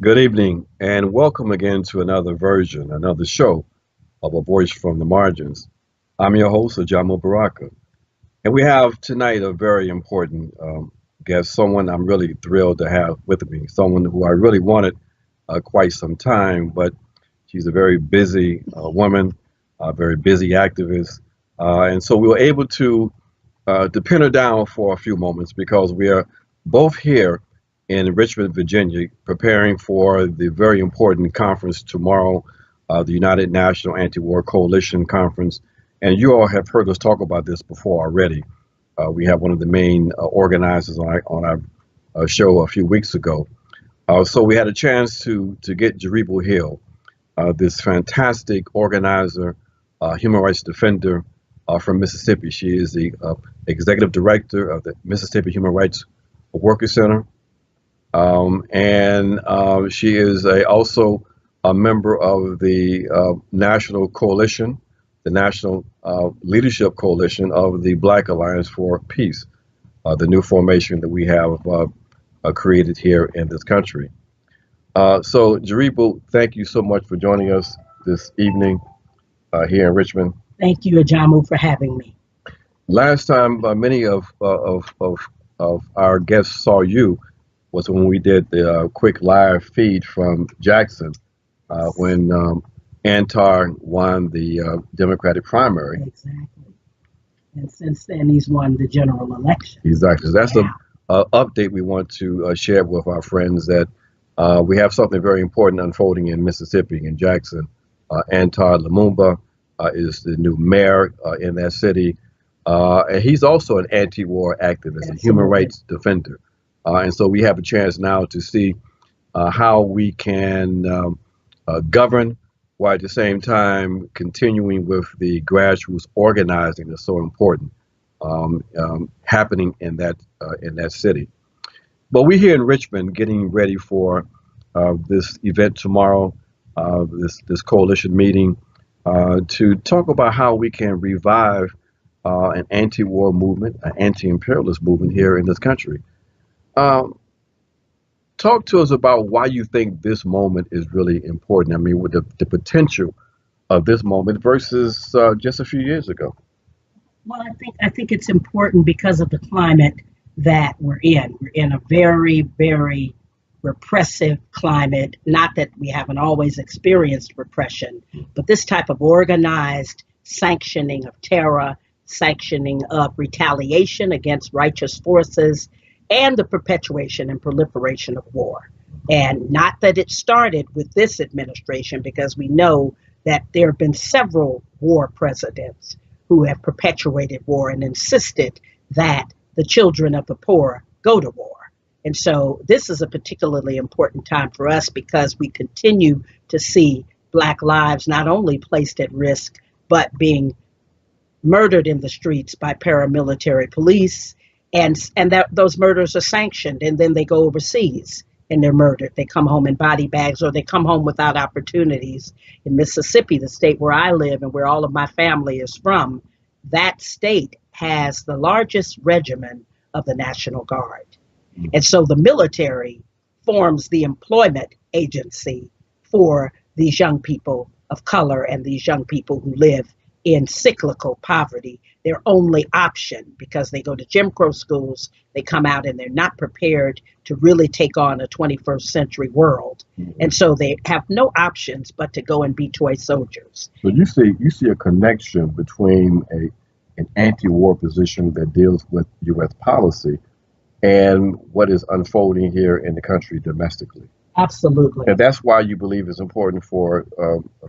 Good evening, and welcome again to another version, another show of A Voice from the Margins. I'm your host, Ajamu Baraka, and we have tonight a very important guest, someone I'm really thrilled to have with me, someone who I really wanted quite some time, but she's a very busy woman, a very busy activist, and so we were able to pin her down for a few moments because we are both here in Richmond, Virginia, preparing for the very important conference tomorrow, the United National Anti-War Coalition Conference. And you all have heard us talk about this before already. We have one of the main organizers on our show a few weeks ago. So we had a chance to get Jaribu Hill, this fantastic organizer, human rights defender from Mississippi. She is the executive director of the Mississippi Human Rights Worker Center, and she is also a member of the National Coalition, the National Leadership Coalition of the Black Alliance for Peace, the new formation that we have created here in this country. So, Jaribu, thank you so much for joining us this evening here in Richmond. Thank you, Ajamu, for having me. Last time, many of our guests saw you was when we did the quick live feed from Jackson when Antar won the Democratic primary. Exactly. And since then, he's won the general election. Exactly. So that's Yeah. a update we want to share with our friends that we have something very important unfolding in Mississippi, in Jackson. Antar Lumumba is the new mayor in that city. And he's also an anti-war activist, a human Absolutely. rights defender. And so we have a chance now to see how we can govern while at the same time continuing with the grassroots organizing that's so important happening in that city. But we're here in Richmond getting ready for this event tomorrow, this coalition meeting, to talk about how we can revive an anti-war movement, an anti-imperialist movement here in this country. Um, Talk to us about why you think this moment is really important. I mean, with the potential of this moment versus just a few years ago. Well, I think it's important because of the climate that we're in. We're in a very, very repressive climate. Not that we haven't always experienced repression, but this type of organized sanctioning of terror, sanctioning of retaliation against righteous forces, and the perpetuation and proliferation of war. And not that it started with this administration, because we know that there have been several war presidents who have perpetuated war and insisted that the children of the poor go to war. And so this is a particularly important time for us because we continue to see Black lives not only placed at risk, but being murdered in the streets by paramilitary police, and that those murders are sanctioned, and then they go overseas and they're murdered. They come home in body bags, or they come home without opportunities. In Mississippi, the state where I live and where all of my family is from, that state has the largest regiment of the National Guard. And so the military forms the employment agency for these young people of color and these young people who live in cyclical poverty. Their only option, because they go to Jim Crow schools, they come out and they're not prepared to really take on a 21st century world. And so they have no options but to go and be toy soldiers. So you see a connection between an anti-war position that deals with U.S. policy and what is unfolding here in the country domestically. Absolutely. And that's why you believe it's important for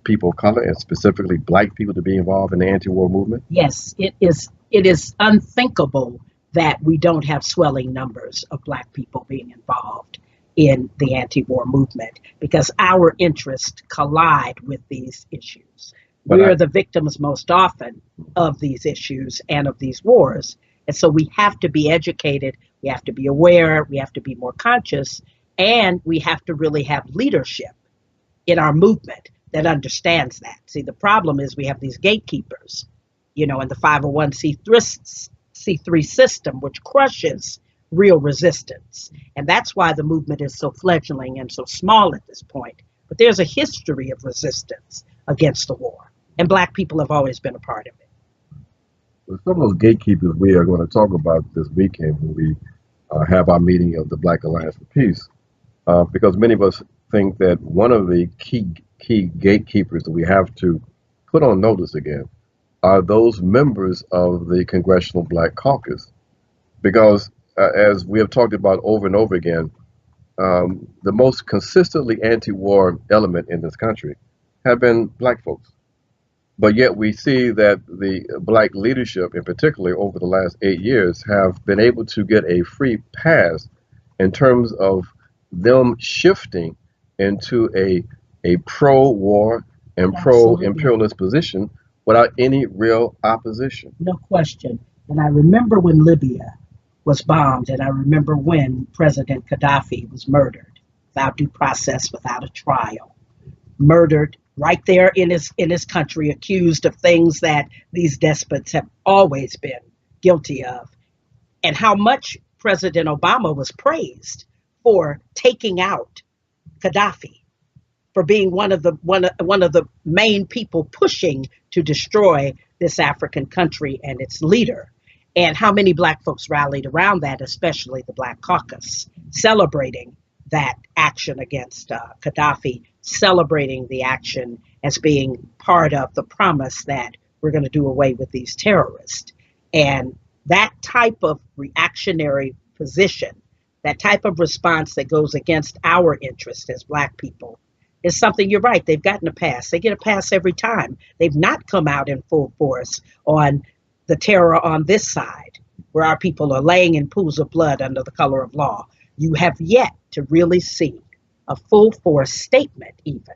people of color and specifically Black people to be involved in the anti-war movement. Yes, it is. It is unthinkable that we don't have swelling numbers of Black people being involved in the anti-war movement because our interests collide with these issues. But We're the victims most often of these issues and of these wars. And so we have to be educated, we have to be aware, we have to be more conscious, and we have to really have leadership in our movement that understands that. See, the problem is we have these gatekeepers, in the 501c3 system, which crushes real resistance. And that's why the movement is so fledgling and so small at this point. But there's a history of resistance against the war, and Black people have always been a part of it. Some of those gatekeepers we are going to talk about this weekend when we have our meeting of the Black Alliance for Peace, because many of us think that one of the key gatekeepers that we have to put on notice again are those members of the Congressional Black Caucus, because as we have talked about over and over again, the most consistently anti-war element in this country have been Black folks. But yet we see that the Black leadership, in particular over the last 8 years, have been able to get a free pass in terms of them shifting into a pro-war and Absolutely. pro-imperialist position without any real opposition. No question. And I remember when Libya was bombed, and I remember when President Gaddafi was murdered without due process, without a trial, murdered right there in his country, accused of things that these despots have always been guilty of, and how much President Obama was praised for taking out Gaddafi, for being one of the main people pushing to destroy this African country and its leader, and how many Black folks rallied around that, especially the Black Caucus, celebrating that action against Gaddafi, celebrating the action as being part of the promise that we're going to do away with these terrorists. And that type of reactionary position, that type of response that goes against our interest as Black people, is something, you're right, they've gotten a pass. They get a pass every time. They've not come out in full force on the terror on this side, where our people are laying in pools of blood under the color of law. You have yet to really see a full force statement even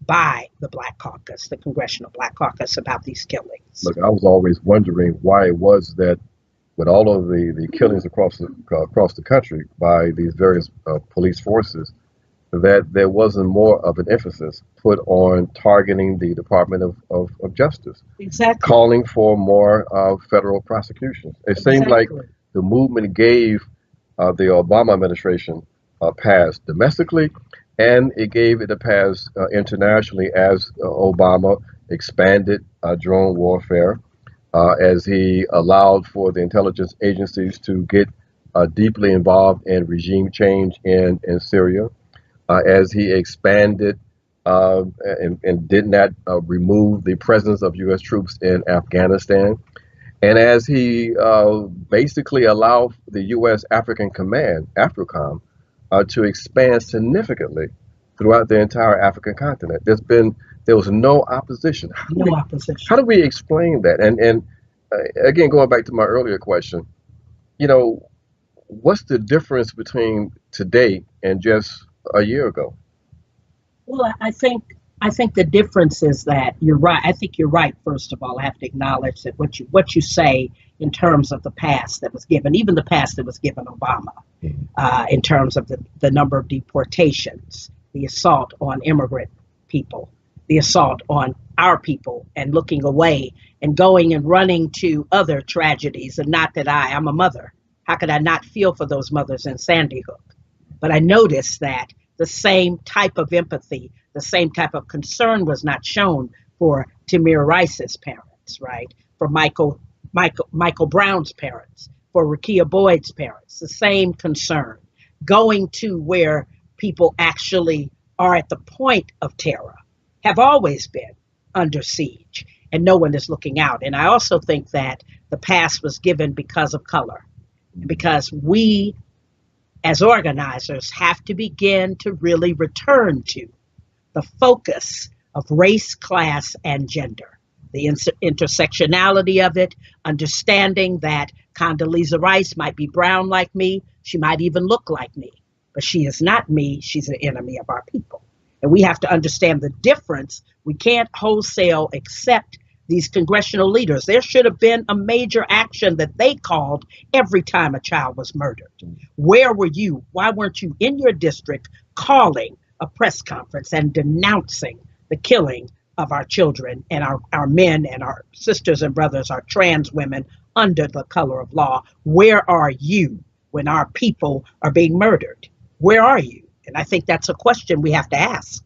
by the Black Caucus, the Congressional Black Caucus, about these killings. Look, I was always wondering why it was that with all of the killings across the country by these various police forces, that there wasn't more of an emphasis put on targeting the Department of Justice. Exactly. Calling for more federal prosecutions. It seemed like the movement gave the Obama administration a pass domestically, and it gave it a pass internationally as Obama expanded drone warfare, as he allowed for the intelligence agencies to get deeply involved in regime change in Syria, as he expanded and did not remove the presence of U.S. troops in Afghanistan, and as he basically allowed the U.S. African Command, AFRICOM, to expand significantly throughout the entire African continent. There was no opposition. How do we explain that? And again, going back to my earlier question, what's the difference between today and just a year ago? Well, I think the difference is that you're right. I think you're right. First of all, I have to acknowledge that what you say in terms of the past that was given, even the past that was given Obama, in terms of the number of deportations, the assault on immigrant people, the assault on our people, and looking away and going and running to other tragedies. And not that I'm a mother. How could I not feel for those mothers in Sandy Hook? But I noticed that the same type of empathy, the same type of concern was not shown for Tamir Rice's parents, right? For Michael Brown's parents, for Rekia Boyd's parents, the same concern. Going to where people actually are at the point of terror, have always been under siege, and no one is looking out. And I also think that the pass was given because of color, because we as organizers have to begin to really return to the focus of race, class, and gender, the intersectionality of it, understanding that Condoleezza Rice might be brown like me, she might even look like me, but she is not me, she's an enemy of our people. And we have to understand the difference. We can't wholesale accept these congressional leaders. There should have been a major action that they called every time a child was murdered. Where were you? Why weren't you in your district calling a press conference and denouncing the killing of our children and our men and our sisters and brothers, our trans women under the color of law? Where are you when our people are being murdered? Where are you? And I think that's a question we have to ask.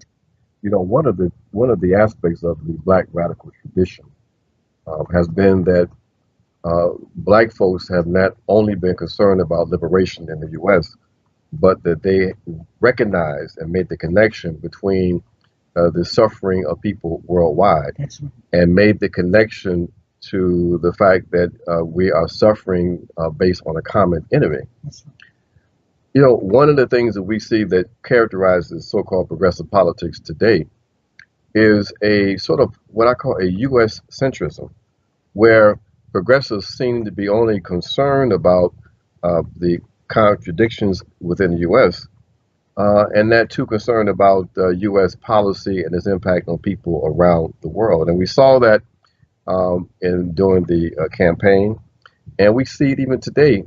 You know, one of the aspects of the Black radical tradition has been that Black folks have not only been concerned about liberation in the U.S., but that they recognized and made the connection between the suffering of people worldwide, That's right. and made the connection to the fact that we are suffering based on a common enemy. That's right. You know, one of the things that we see that characterizes so-called progressive politics today is a sort of what I call a U.S. centrism, where progressives seem to be only concerned about the contradictions within the U.S. And not too concerned about U.S. policy and its impact on people around the world. And we saw that in during the campaign, and we see it even today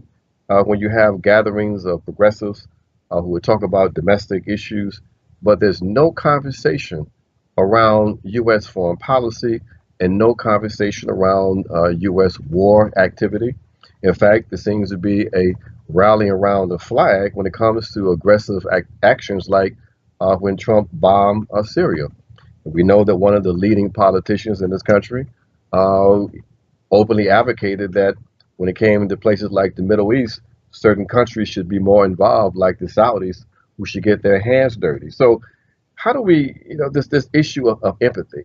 when you have gatherings of progressives who would talk about domestic issues, but there's no conversation around U.S. foreign policy and no conversation around U.S. war activity. In fact, there seems to be a rallying around the flag when it comes to aggressive actions like when Trump bombed Syria. We know that one of the leading politicians in this country uh, openly advocated that when it came to places like the Middle East, certain countries should be more involved, like the Saudis, who should get their hands dirty. So, how do we, this issue of empathy?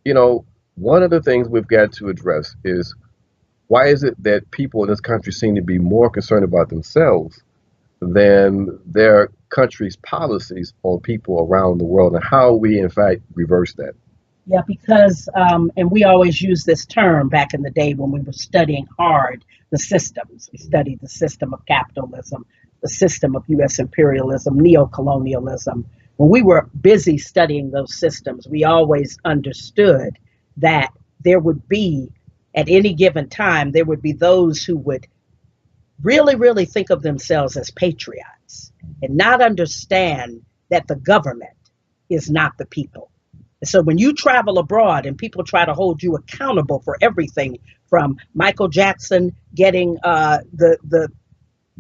You know, one of the things we've got to address is why is it that people in this country seem to be more concerned about themselves than their country's policies on people around the world, and how we, in fact, reverse that? Yeah, because, and we always use this term back in the day when we were studying hard the systems. We studied the system of capitalism, the system of U.S. imperialism, neocolonialism. When we were busy studying those systems, we always understood that there would be, at any given time, there would be those who would really, really think of themselves as patriots and not understand that the government is not the people. So when you travel abroad and people try to hold you accountable for everything from Michael Jackson getting the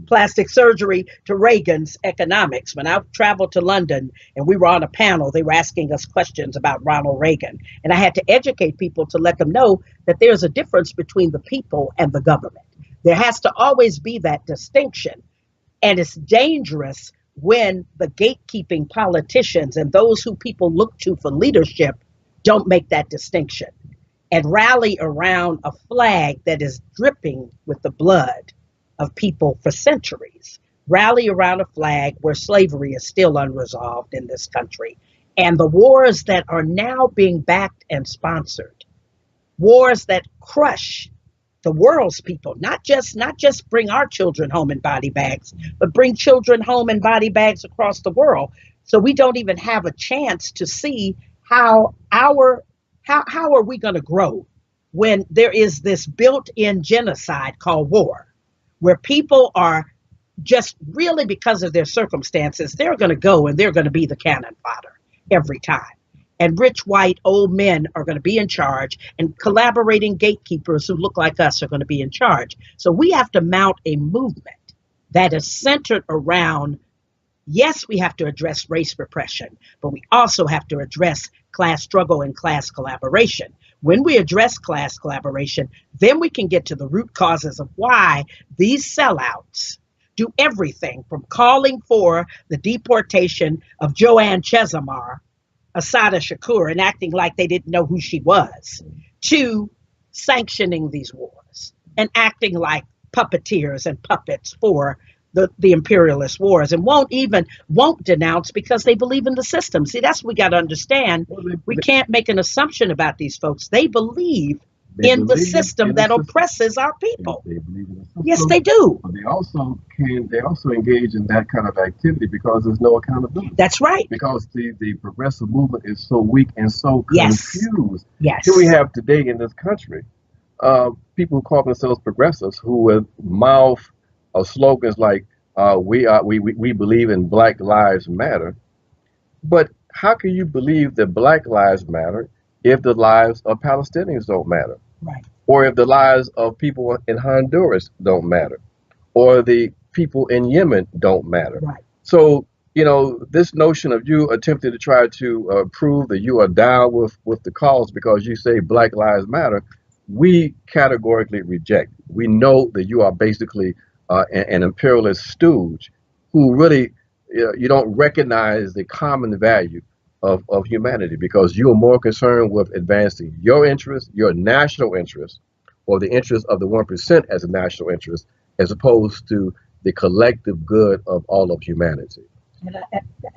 plastic surgery to Reagan's economics. When I traveled to London and we were on a panel, they were asking us questions about Ronald Reagan. And I had to educate people to let them know that there's a difference between the people and the government. There has to always be that distinction. And it's dangerous when the gatekeeping politicians and those who people look to for leadership don't make that distinction and rally around a flag that is dripping with the blood of people for centuries. Rally around a flag where slavery is still unresolved in this country, and the wars that are now being backed and sponsored, wars that crush the world's people, not just bring our children home in body bags, but bring children home in body bags across the world. So we don't even have a chance to see how are we going to grow when there is this built-in genocide called war, where people are just really, because of their circumstances, they're going to go and they're going to be the cannon fodder every time. And rich white old men are going to be in charge, and collaborating gatekeepers who look like us are going to be in charge. So we have to mount a movement that is centered around, yes, we have to address race repression, but we also have to address class struggle and class collaboration. When we address class collaboration, then we can get to the root causes of why these sellouts do everything from calling for the deportation of Joanne Chesimar, Asada Shakur, and acting like they didn't know who she was, to sanctioning these wars and acting like puppeteers and puppets for the imperialist wars, and won't denounce because they believe in the system. See, that's what we got to understand. We can't make an assumption about these folks. They believe in the system that oppresses our people. They believe in the system. Yes, they do. But they also engage in that kind of activity because there's no accountability. That's right. Because the progressive movement is so weak and so confused. Yes. Here we have today in this country people who call themselves progressives who would mouth slogans like we believe in Black Lives Matter. But how can you believe that Black lives matter if the lives of Palestinians don't matter? Right. Or if the lives of people in Honduras don't matter? Or the people in Yemen don't matter. Right. So, this notion of you attempting to try to prove that you are down with the cause because you say Black Lives Matter, we categorically reject. We know that you are basically an imperialist stooge who really, you don't recognize the common value of humanity because you are more concerned with advancing your interests, your national interests, or the interests of the 1% as a national interest, as opposed to the collective good of all of humanity. And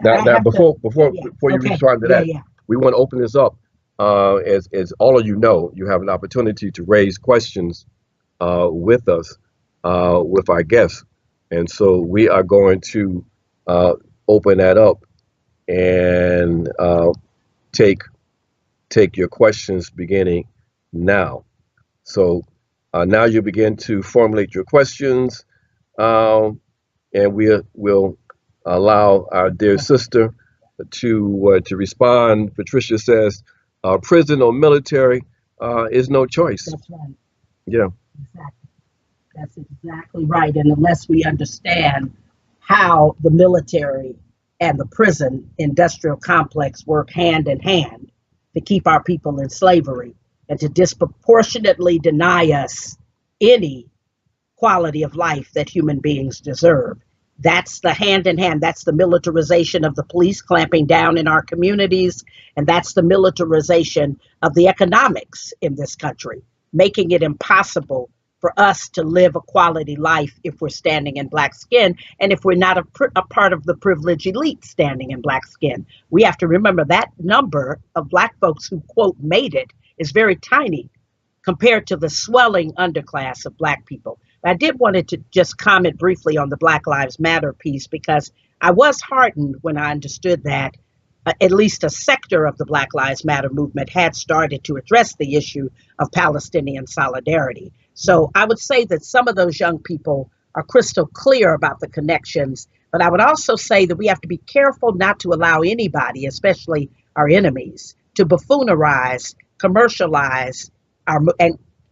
Now, yeah. before you Okay. respond to Yeah, that, yeah. we want to open this up. As all of you know, you have an opportunity to raise questions with us, with our guests, and so we are going to uh, open that up and take take your questions beginning now. So now you begin to formulate your questions, um, and we'll allow our dear sister to respond. Patricia says, "Prison or military is no choice." That's right. Yeah. Exactly. That's exactly right. And unless we understand how the military and the prison industrial complex work hand in hand to keep our people in slavery and to disproportionately deny us any quality of life that human beings deserve. That's the hand in hand. That's the militarization of the police clamping down in our communities. And that's the militarization of the economics in this country, making it impossible for us to live a quality life if we're standing in black skin and if we're not a part of the privileged elite standing in black skin. We have to remember that number of black folks who, quote, made it is very tiny compared to the swelling underclass of black people. I did wanted to just comment briefly on the Black Lives Matter piece because I was heartened when I understood that at least a sector of the Black Lives Matter movement had started to address the issue of Palestinian solidarity. So I would say that some of those young people are crystal clear about the connections, but I would also say that we have to be careful not to allow anybody, especially our enemies, to buffoonerize, commercialize our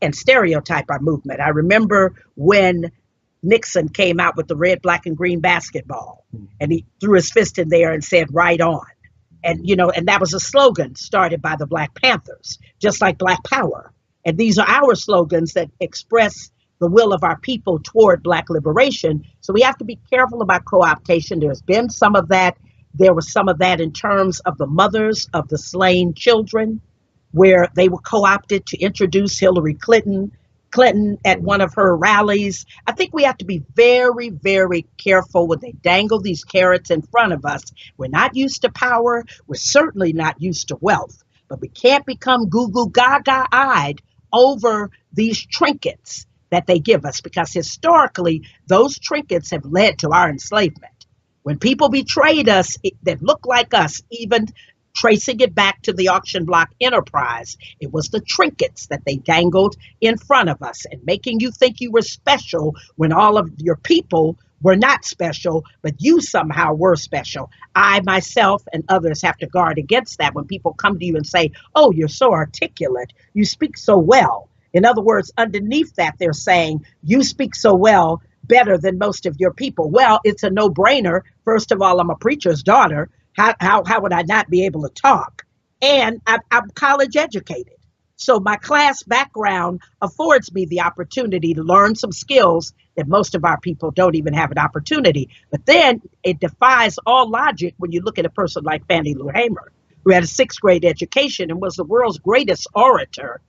and stereotype our movement. I remember when Nixon came out with the red, black, and green basketball, and he threw his fist in there and said, "Right on." And that was a slogan started by the Black Panthers, just like Black Power. And these are our slogans that express the will of our people toward Black liberation. So we have to be careful about co-optation. There's been some of that. There was some of that in terms of the mothers of the slain children, where they were co-opted to introduce Hillary Clinton at one of her rallies. I think we have to be very, very careful when they dangle these carrots in front of us. We're not used to power. We're certainly not used to wealth, but we can't become goo goo gaga eyed over these trinkets that they give us, because historically those trinkets have led to our enslavement. When people betrayed us that look like us, even tracing it back to the auction block enterprise, it was the trinkets that they dangled in front of us and making you think you were special when all of your people were not special, but you somehow were special. I myself and others have to guard against that when people come to you and say, "Oh, you're so articulate, you speak so well." In other words, underneath that, they're saying, "You speak so well, better than most of your people." Well, it's a no-brainer. First of all, I'm a preacher's daughter. How would I not be able to talk? And I'm college educated. So my class background affords me the opportunity to learn some skills that most of our people don't even have an opportunity. But then it defies all logic when you look at a person like Fannie Lou Hamer, who had a sixth grade education and was the world's greatest orator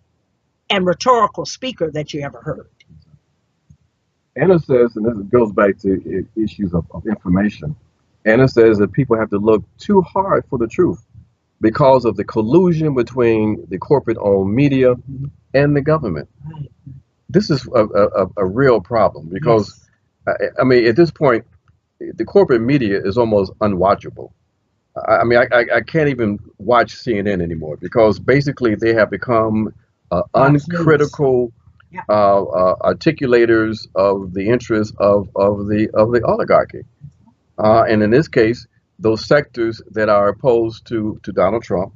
and rhetorical speaker that you ever heard. Anna says, and this goes back to issues of information. Anna says that people have to look too hard for the truth because of the collusion between the corporate-owned media and the government. Right. This is a real problem because, Yes. I mean, at this point, the corporate media is almost unwatchable. I mean, I can't even watch CNN anymore because basically they have become Fox News. uncritical Yeah. articulators of the interests of the oligarchy. And in this case, those sectors that are opposed to Donald Trump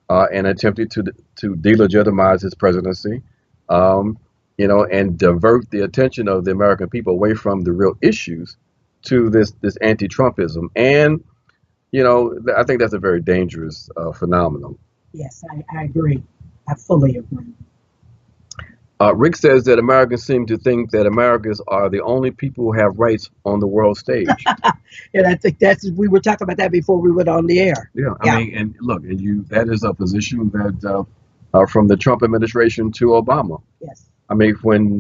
and attempted to delegitimize his presidency, and divert the attention of the American people away from the real issues to this anti-Trumpism, and I think that's a very dangerous phenomenon. Yes, I agree. I fully agree. Rick says that Americans seem to think that Americans are the only people who have rights on the world stage. And I think we were talking about that before we went on the air. Yeah, I mean, and look, and that is a position that from the Trump administration to Obama. Yes. I mean, when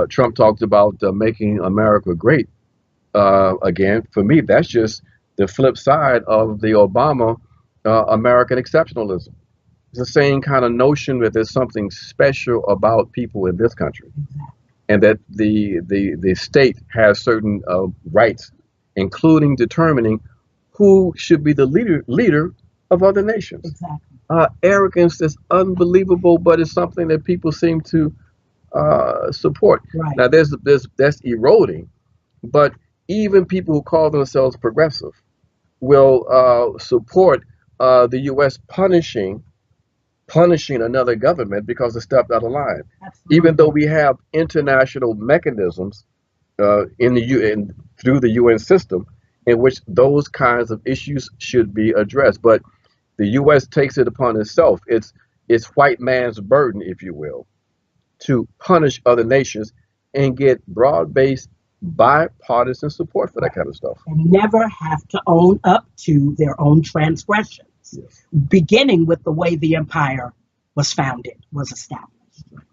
Trump talked about making America great again, for me, that's just the flip side of the Obama American exceptionalism. It's the same kind of notion that there's something special about people in this country, and that the state has certain rights, including determining who should be the leader of other nations. Exactly. Arrogance is unbelievable, but it's something that people seem to support. Right. Now, that's eroding, but even people who call themselves progressive will support the U.S. punishing another government because it stepped out of line. Absolutely. Even though we have international mechanisms in the UN, through the UN system, in which those kinds of issues should be addressed, but the U.S. takes it upon itself. It's white man's burden, if you will, to punish other nations and get broad-based bipartisan support for that kind of stuff. And never have to own up to their own transgressions. Yes. Beginning with the way the empire was founded, was established.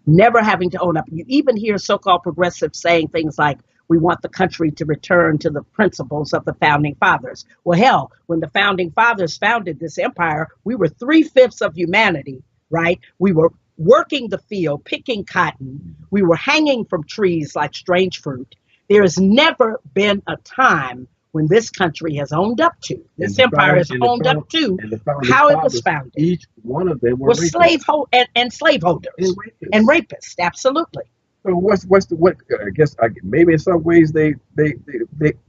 Never having to own up. You even hear so-called progressives saying things like, we want the country to return to the principles of the founding fathers. Well, hell, when the founding fathers founded this empire, we were 3/5 of humanity, right? We were working the field, picking cotton. We were hanging from trees like strange fruit. There has never been a time when this country has owned up to, this empire has owned up to how it was founded. Each one of them were slaveholders and rapists, absolutely. So what I guess maybe in some ways the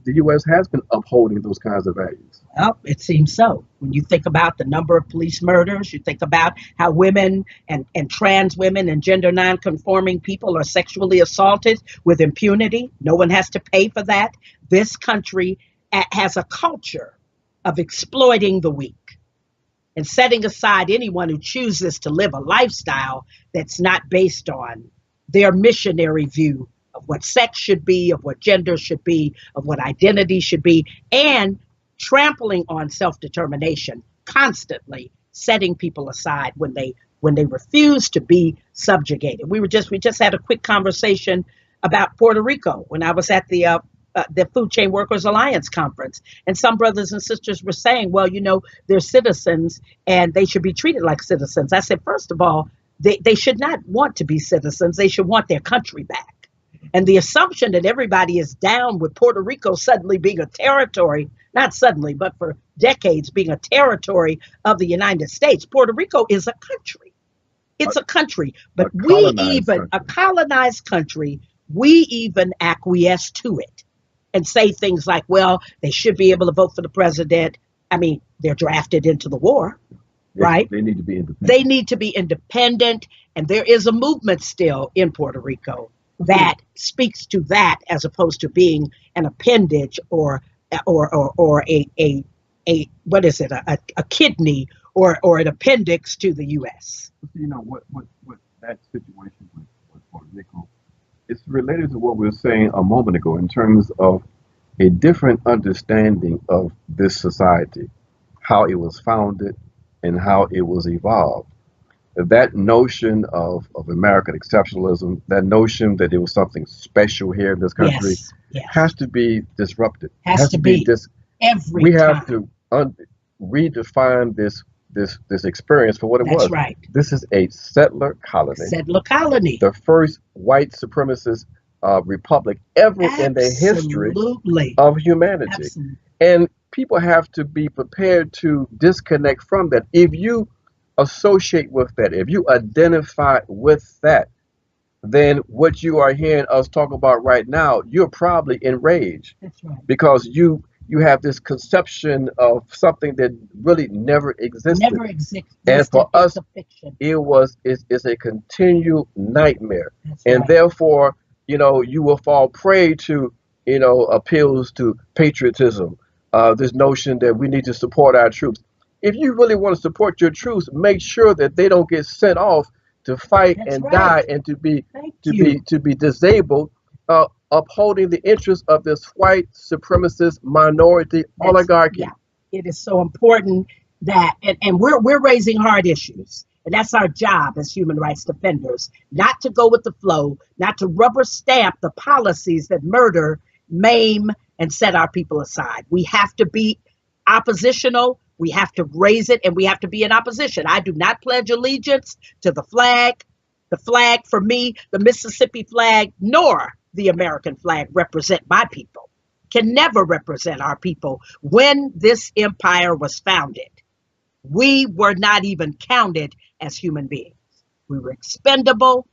U.S. has been upholding those kinds of values. Well, it seems so. When you think about the number of police murders, you think about how women and trans women and gender non-conforming people are sexually assaulted with impunity. No one has to pay for that. This country has a culture of exploiting the weak and setting aside anyone who chooses to live a lifestyle that's not based on their missionary view of what sex should be, of what gender should be, of what identity should be, and trampling on self-determination, constantly setting people aside when they refuse to be subjugated. We just had a quick conversation about Puerto Rico when I was at the Food Chain Workers Alliance conference, and some brothers and sisters were saying, well, they're citizens and they should be treated like citizens. I said, first of all, they should not want to be citizens. They should want their country back. And the assumption that everybody is down with Puerto Rico suddenly being a territory, not suddenly, but for decades being a territory of the United States. Puerto Rico is a country. It's a country. But a colonized country, we even acquiesce to it and say things like, well, they should be able to vote for the president. I mean, they're drafted into the war. Right? They need to be independent. They need to be independent. And there is a movement still in Puerto Rico that speaks to that as opposed to being an appendage or a what is it, a kidney or an appendix to the U.S. What that situation with Puerto Rico, it's related to what we were saying a moment ago in terms of a different understanding of this society, how it was founded, and how it was evolved. That notion of American exceptionalism, that notion that there was something special here in this country, has to be disrupted. Has to be we have to redefine this experience for what it was. That's right. This is a settler colony. Settler colony. The first white supremacist republic ever in the history of humanity. Absolutely. And people have to be prepared to disconnect from that. If you associate with that, if you identify with that, then what you are hearing us talk about right now, you're probably enraged. That's right. Because you have this conception of something that really never existed. Never existed. And for us, it's a continual nightmare. That's and right. Therefore, you will fall prey to appeals to patriotism, this notion that we need to support our troops. If you really want to support your troops, make sure that they don't get sent off to fight That's and right. die and to be Thank to you. be to be disabled, upholding the interests of this white supremacist minority oligarchy. Yeah, it is so important that, and we're raising hard issues. And that's our job as human rights defenders, not to go with the flow, not to rubber stamp the policies that murder, maim, and set our people aside. We have to be oppositional. We have to raise it, and we have to be in opposition. I do not pledge allegiance to the flag. The flag, for me, the Mississippi flag, nor the American flag represent my people, can never represent our people. When this empire was founded, we were not even counted as human beings. We were expendable,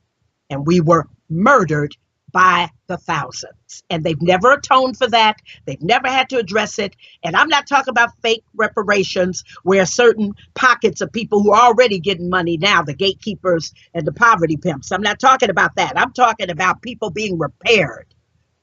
and we were murdered by the thousands. And they've never atoned for that. They've never had to address it. And I'm not talking about fake reparations where certain pockets of people who are already getting money now, the gatekeepers and the poverty pimps. I'm not talking about that. I'm talking about people being repaired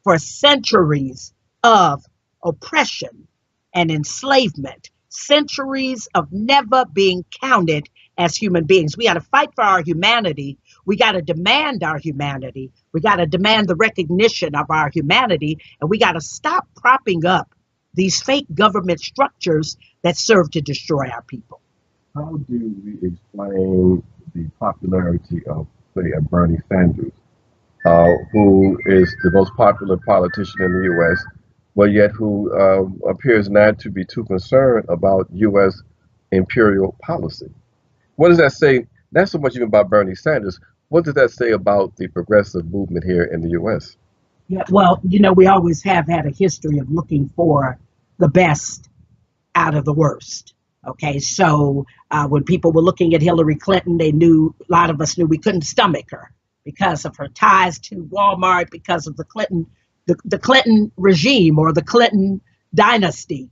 for centuries of oppression and enslavement, centuries of never being counted as human beings. We got to fight for our humanity. We got to demand our humanity. We got to demand the recognition of our humanity. And we got to stop propping up these fake government structures that serve to destroy our people. How do we explain the popularity of, say, Bernie Sanders, who is the most popular politician in the U.S., but yet who appears not to be too concerned about U.S. imperial policy? What does that say? Not so much even about Bernie Sanders. What does that say about the progressive movement here in the U.S.? Yeah, well, we always have had a history of looking for the best out of the worst. Okay, so when people were looking at Hillary Clinton, a lot of us knew we couldn't stomach her because of her ties to Walmart, because of the Clinton regime, or the Clinton dynasty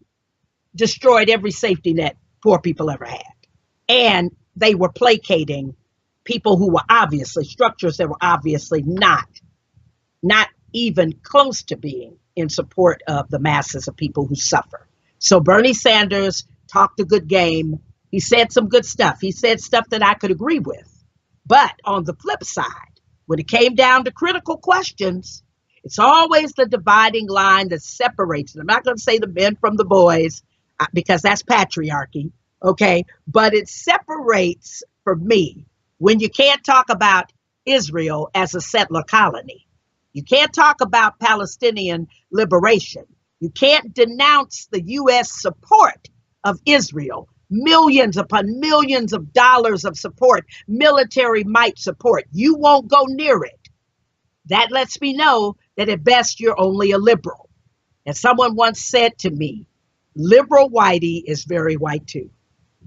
destroyed every safety net poor people ever had. And they were placating people who were obviously, structures that were obviously not even close to being in support of the masses of people who suffer. So Bernie Sanders talked a good game. He said some good stuff. He said stuff that I could agree with. But on the flip side, when it came down to critical questions, it's always the dividing line that separates them. I'm not going to say the men from the boys because that's patriarchy, okay? But it separates, for me, when you can't talk about Israel as a settler colony. You can't talk about Palestinian liberation. You can't denounce the U.S. support of Israel, millions upon millions of dollars of support, military might support. You won't go near it. That lets me know that at best you're only a liberal. And someone once said to me, liberal whitey is very white too.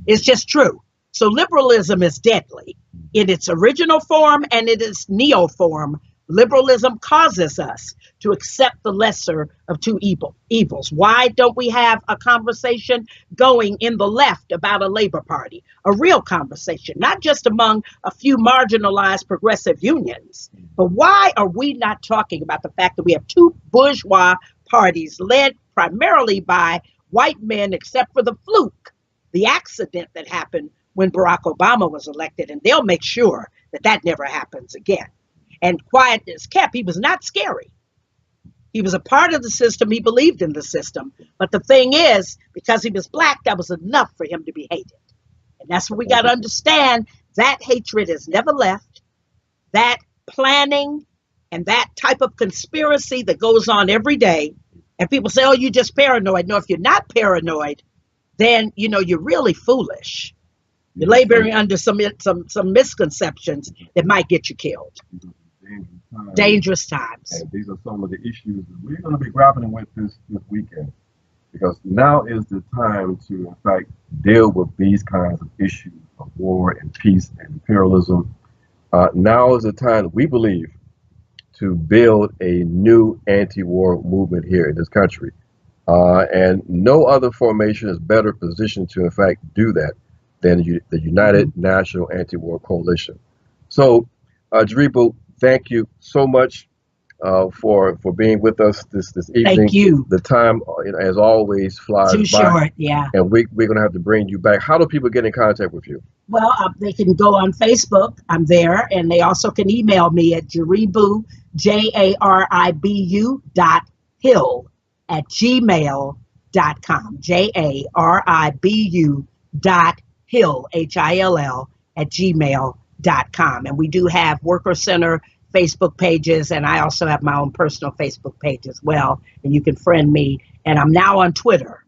It's just true. So liberalism is deadly in its original form and in its neo form. Liberalism causes us to accept the lesser of two evils. Why don't we have a conversation going in the left about a Labor Party? A real conversation, not just among a few marginalized progressive unions. But why are we not talking about the fact that we have two bourgeois parties led primarily by white men, except for the fluke, the accident that happened when Barack Obama was elected, and they'll make sure that that never happens again. And quiet as kept, he was not scary. He was a part of the system. He believed in the system. But the thing is, because he was black, that was enough for him to be hated. And that's what we got to understand. That hatred has never left. That planning and that type of conspiracy that goes on every day. And people say, oh, you're just paranoid. No, if you're not paranoid, then, you're really foolish. You're laboring under some misconceptions that might get you killed. Dangerous times. And these are some of the issues that we're going to be grappling with this weekend, because now is the time to, in fact, deal with these kinds of issues of war and peace and imperialism. Now is the time, we believe, to build a new anti-war movement here in this country. And no other formation is better positioned to, in fact, do that than the United National Anti-War Coalition. So, Jaribu, thank you so much. for being with us this evening. Thank you. The time, as always, flies Too by, short, yeah. and we're going to have to bring you back. How do people get in contact with you? Well, they can go on Facebook. I'm there, and they also can email me at Jaribu, Jaribu .hill@gmail.com. Jaribu .hill @gmail.com. And we do have Worker Center Facebook pages, and I also have my own personal Facebook page as well. And you can friend me. And I'm now on Twitter.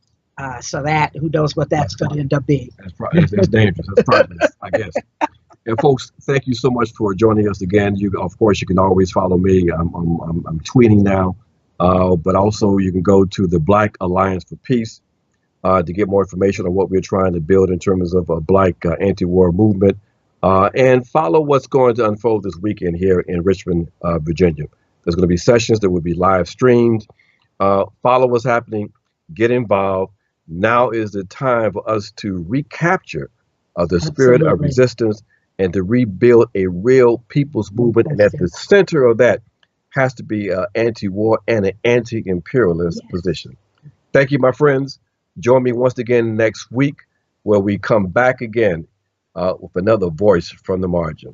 So that, who knows what that's going to end up being. That's dangerous. That's progress, I guess. And folks, thank you so much for joining us again. Of course, you can always follow me. I'm tweeting now, but also you can go to the Black Alliance for Peace to get more information on what we're trying to build in terms of a Black anti-war movement, and follow what's going to unfold this weekend here in Richmond, Virginia. There's going to be sessions that will be live streamed. Follow what's happening. Get involved. Now is the time for us to recapture the spirit of resistance and to rebuild a real people's movement. And at the center of that has to be an anti-war and an anti-imperialist position. Thank you, my friends. Join me once again next week where we come back again with another voice from the margin.